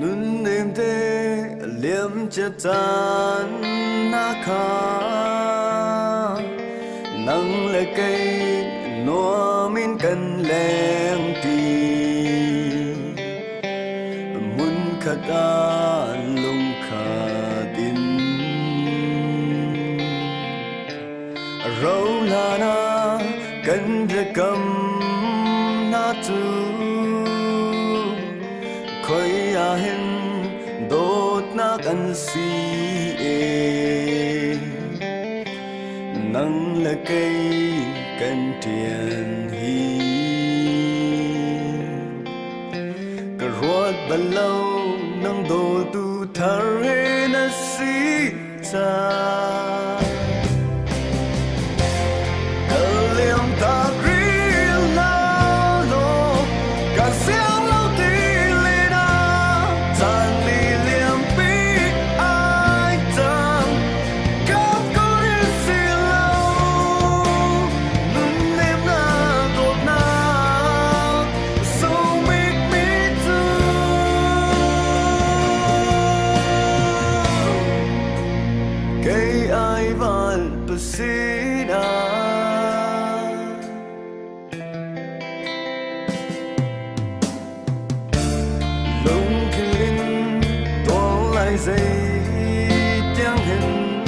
nun đêm thế liếm chợt tan na kha nắng lệ cây noa min cần leng ti mun khata lung kha tin râu la na cần re cầm na tu khơi a hin đốt na cần si nắng là cây cần tiền hi cả ruột bao lâu nắng đổ tu thở hết na si ta cây ai van pasina lung kinh toan lại dây tiếng hình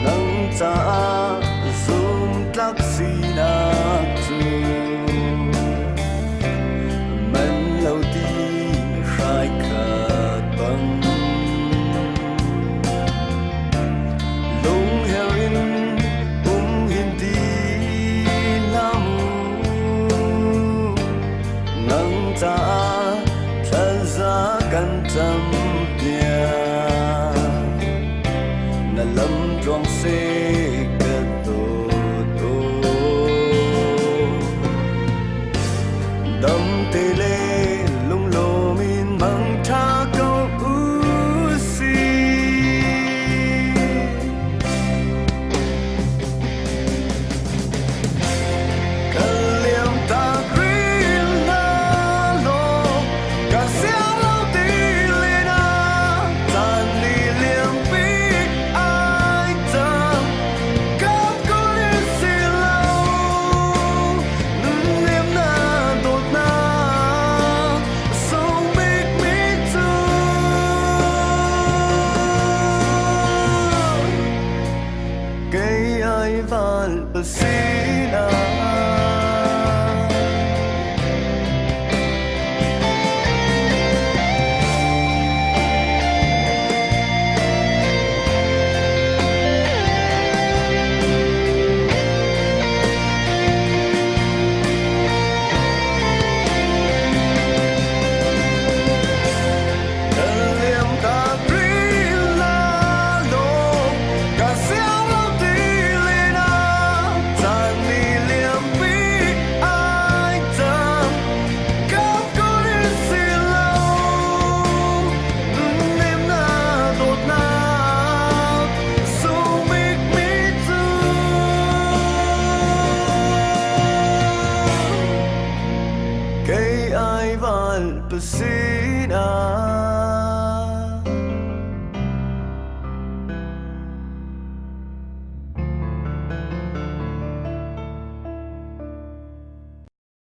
nắng ta zoom taxina tu mình lâu đi khai khát bằng ta thân giá căn tâm bia na lâm trong xe